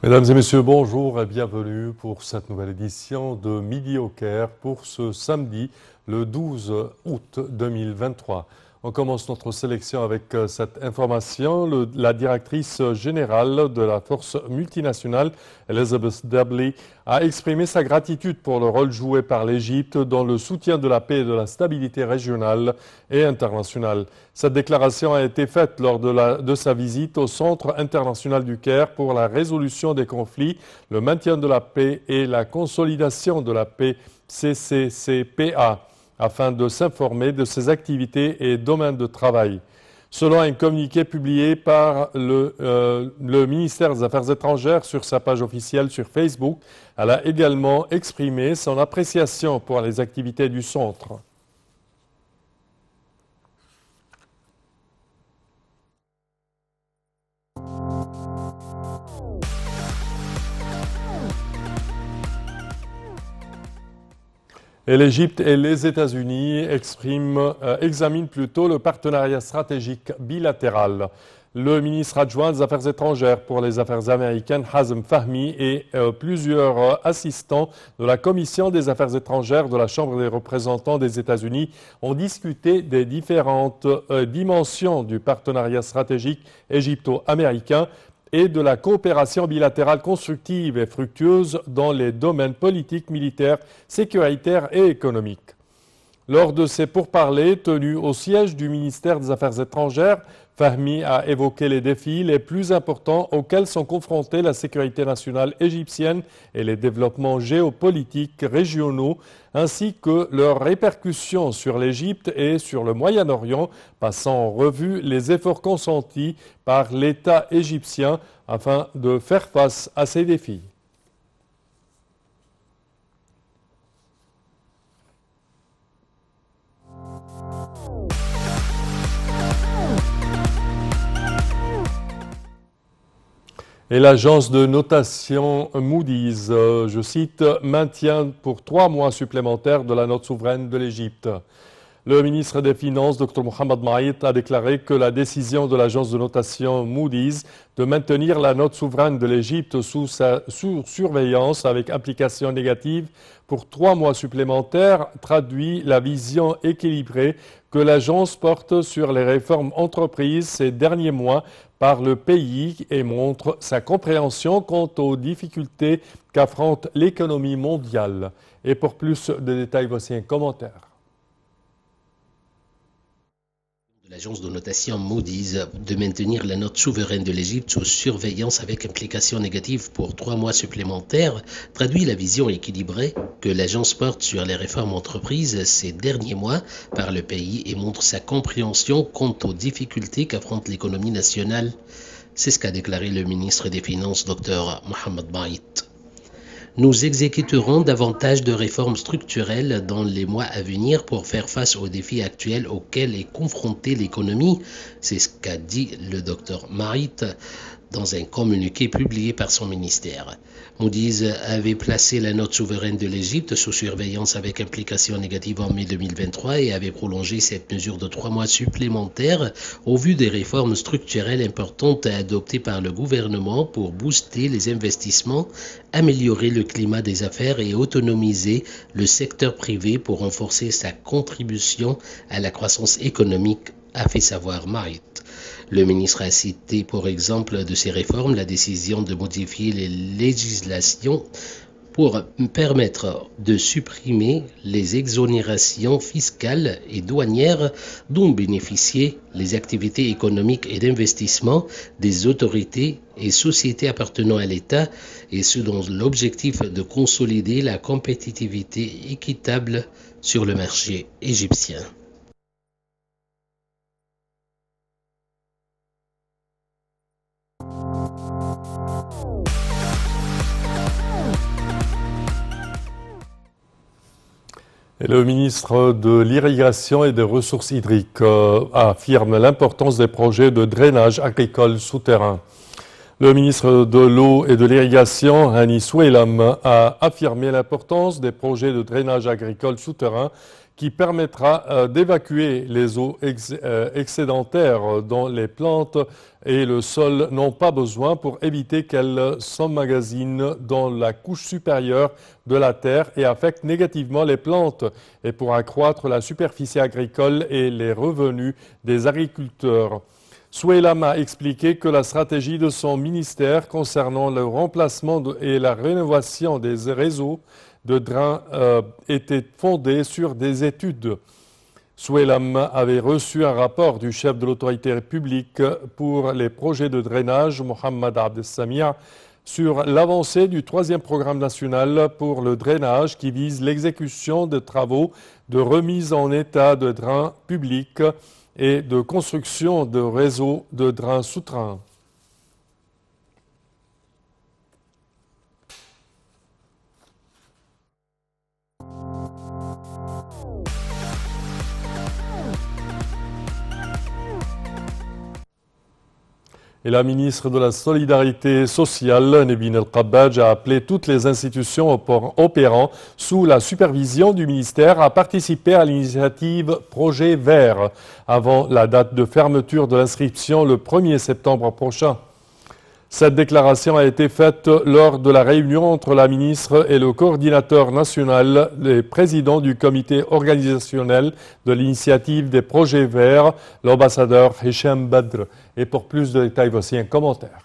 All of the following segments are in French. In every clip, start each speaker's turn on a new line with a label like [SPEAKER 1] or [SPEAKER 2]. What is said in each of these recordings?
[SPEAKER 1] Mesdames et messieurs, bonjour et bienvenue pour cette nouvelle édition de Midi au Caire pour ce samedi, le 12 août 2023. On commence notre sélection avec cette information. La directrice générale de la force multinationale, Elizabeth Debeley, a exprimé sa gratitude pour le rôle joué par l'Égypte dans le soutien de la paix et de la stabilité régionale et internationale. Cette déclaration a été faite lors de sa visite au Centre international du Caire pour la résolution des conflits, le maintien de la paix et la consolidation de la paix, CCCPA, afin de s'informer de ses activités et domaines de travail. Selon un communiqué publié par le ministère des Affaires étrangères sur sa page officielle sur Facebook, elle a également exprimé son appréciation pour les activités du centre. Et l'Égypte et les États-Unis examinent plutôt le partenariat stratégique bilatéral. Le ministre adjoint des Affaires étrangères pour les affaires américaines, Hazem Fahmy, et plusieurs assistants de la Commission des affaires étrangères de la Chambre des représentants des États-Unis ont discuté des différentes dimensions du partenariat stratégique égypto-américain et de la coopération bilatérale constructive et fructueuse dans les domaines politiques, militaires, sécuritaires et économiques. Lors de ces pourparlers tenus au siège du ministère des Affaires étrangères, Fahmy a évoqué les défis les plus importants auxquels sont confrontés la sécurité nationale égyptienne et les développements géopolitiques régionaux, ainsi que leurs répercussions sur l'Égypte et sur le Moyen-Orient, passant en revue les efforts consentis par l'État égyptien afin de faire face à ces défis. Et l'agence de notation Moody's, je cite, maintient pour 3 mois supplémentaires de la note souveraine de l'Égypte. Le ministre des Finances, Dr Mohamed Maït, a déclaré que la décision de l'agence de notation Moody's de maintenir la note souveraine de l'Égypte sous surveillance avec application négative pour 3 mois supplémentaires traduit la vision équilibrée que l'agence porte sur les réformes entreprises ces derniers mois par le pays et montre sa compréhension quant aux difficultés qu'affronte l'économie mondiale. Et pour plus de détails, voici un commentaire.
[SPEAKER 2] L'agence de notation Moody's de maintenir la note souveraine de l'Égypte sous surveillance avec implication négative pour 3 mois supplémentaires traduit la vision équilibrée que l'agence porte sur les réformes entreprises ces derniers mois par le pays et montre sa compréhension quant aux difficultés qu'affronte l'économie nationale. C'est ce qu'a déclaré le ministre des Finances, Dr Mohamed Maït. Nous exécuterons davantage de réformes structurelles dans les mois à venir pour faire face aux défis actuels auxquels est confrontée l'économie. C'est ce qu'a dit le Dr Maït dans un communiqué publié par son ministère. Moody's avait placé la note souveraine de l'Égypte sous surveillance avec implication négative en mai 2023 et avait prolongé cette mesure de 3 mois supplémentaires au vu des réformes structurelles importantes adoptées par le gouvernement pour booster les investissements, améliorer le climat des affaires et autonomiser le secteur privé pour renforcer sa contribution à la croissance économique, a fait savoir Maït. Le ministre a cité pour exemple de ces réformes la décision de modifier les législations pour permettre de supprimer les exonérations fiscales et douanières dont bénéficiaient les activités économiques et d'investissement des autorités et sociétés appartenant à l'État, et ce dans l'objectif de consolider la compétitivité équitable sur le marché égyptien.
[SPEAKER 1] Et le ministre de l'Irrigation et des Ressources hydriques affirme l'importance des projets de drainage agricole souterrain. Le ministre de l'Eau et de l'Irrigation, Hani Soueilam, a affirmé l'importance des projets de drainage agricole souterrain qui permettra d'évacuer les eaux excédentaires dont les plantes et le sol n'ont pas besoin pour éviter qu'elles s'emmagasinent dans la couche supérieure de la terre et affectent négativement les plantes et pour accroître la superficie agricole et les revenus des agriculteurs. Soueilam a expliqué que la stratégie de son ministère concernant le remplacement et la rénovation des réseaux de drains était fondée sur des études. Soueilam avait reçu un rapport du chef de l'autorité publique pour les projets de drainage, Mohamed Abdessamia, sur l'avancée du 3e programme national pour le drainage qui vise l'exécution de travaux de remise en état de drains publics et de construction de réseaux de drains souterrains. Et la ministre de la Solidarité sociale, Nevin El-Kabbaj, a appelé toutes les institutions opérant sous la supervision du ministère à participer à l'initiative Projet Vert avant la date de fermeture de l'inscription le 1er septembre prochain. Cette déclaration a été faite lors de la réunion entre la ministre et le coordinateur national, les présidents du comité organisationnel de l'initiative des projets verts, l'ambassadeur Hicham Badr. Et pour plus de détails, voici un commentaire.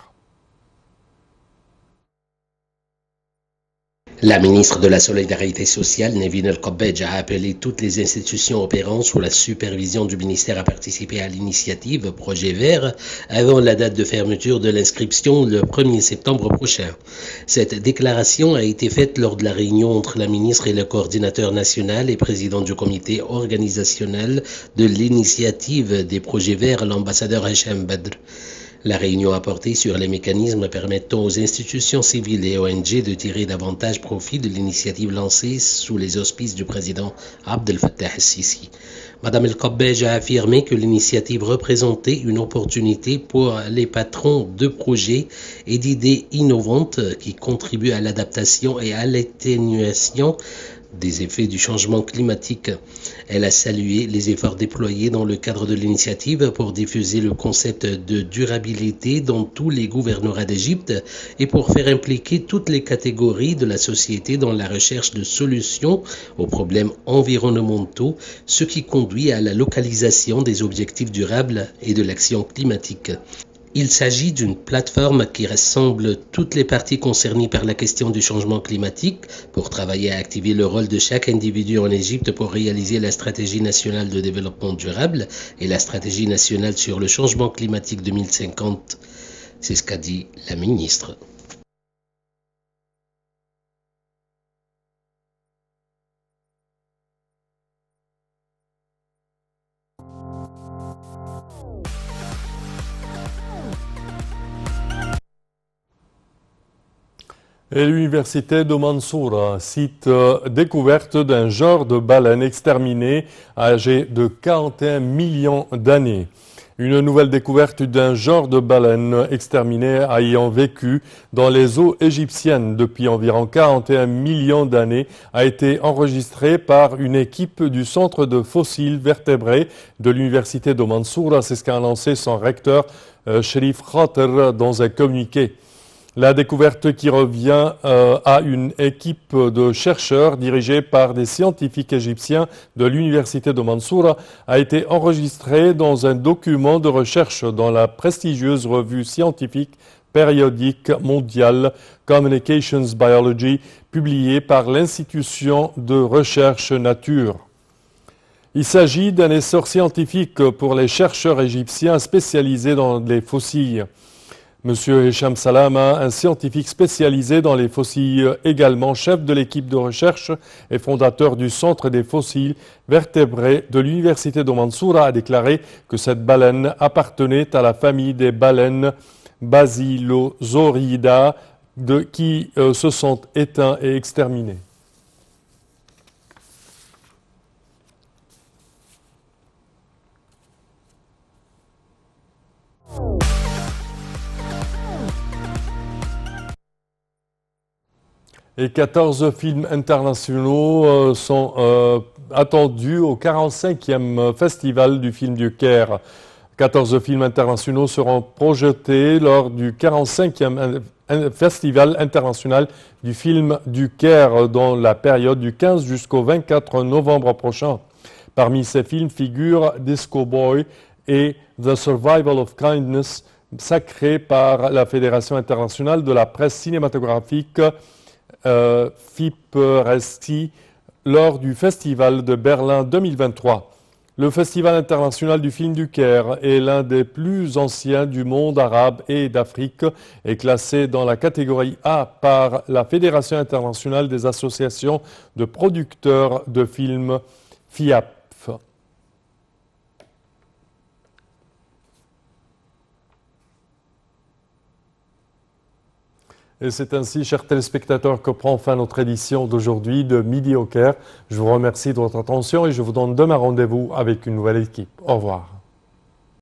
[SPEAKER 2] La ministre de la Solidarité sociale, Nevin El-Kabbaj, a appelé toutes les institutions opérant sous la supervision du ministère à participer à l'initiative Projet Vert avant la date de fermeture de l'inscription le 1er septembre prochain. Cette déclaration a été faite lors de la réunion entre la ministre et le coordinateur national et président du comité organisationnel de l'initiative des Projets Verts, l'ambassadeur Hicham Badr. La réunion a porté sur les mécanismes permettant aux institutions civiles et ONG de tirer davantage profit de l'initiative lancée sous les auspices du président Abdel Fattah el-Sisi. Madame El-Kabbaj a affirmé que l'initiative représentait une opportunité pour les patrons de projets et d'idées innovantes qui contribuent à l'adaptation et à l'atténuation des effets du changement climatique. Elle a salué les efforts déployés dans le cadre de l'initiative pour diffuser le concept de durabilité dans tous les gouvernorats d'Égypte et pour faire impliquer toutes les catégories de la société dans la recherche de solutions aux problèmes environnementaux, ce qui conduit à la localisation des objectifs durables et de l'action climatique. Il s'agit d'une plateforme qui rassemble toutes les parties concernées par la question du changement climatique pour travailler à activer le rôle de chaque individu en Égypte pour réaliser la stratégie nationale de développement durable et la stratégie nationale sur le changement climatique 2050. C'est ce qu'a dit la ministre.
[SPEAKER 1] Et l'université de Mansoura cite découverte d'un genre de baleine exterminée âgé de 41 millions d'années. Une nouvelle découverte d'un genre de baleine exterminée ayant vécu dans les eaux égyptiennes depuis environ 41 millions d'années a été enregistrée par une équipe du Centre de fossiles vertébrés de l'université de Mansoura. C'est ce qu'a annoncé son recteur Sherif Khater dans un communiqué. La découverte qui revient à une équipe de chercheurs dirigée par des scientifiques égyptiens de l'université de Mansoura a été enregistrée dans un document de recherche dans la prestigieuse revue scientifique périodique mondiale Communications Biology, publiée par l'institution de recherche Nature. Il s'agit d'un essor scientifique pour les chercheurs égyptiens spécialisés dans les fossiles. Monsieur Hicham Salama, un scientifique spécialisé dans les fossiles, également chef de l'équipe de recherche et fondateur du Centre des fossiles vertébrés de l'université de Mansoura, a déclaré que cette baleine appartenait à la famille des baleines Basilosauridae qui se sont éteints et exterminés. Et 14 films internationaux sont attendus au 45e Festival du film du Caire. 14 films internationaux seront projetés lors du 45e Festival international du film du Caire dans la période du 15 jusqu'au 24 novembre prochain. Parmi ces films figurent Disco Boy et The Survival of Kindness, sacrés par la Fédération internationale de la presse cinématographique FIPRESTI lors du Festival de Berlin 2023. Le Festival international du film du Caire est l'un des plus anciens du monde arabe et d'Afrique et classé dans la catégorie A par la Fédération internationale des associations de producteurs de films FIAP. Et c'est ainsi, chers téléspectateurs, que prend fin notre édition d'aujourd'hui de Midi au Caire. Je vous remercie de votre attention et je vous donne demain rendez-vous avec une nouvelle équipe. Au revoir.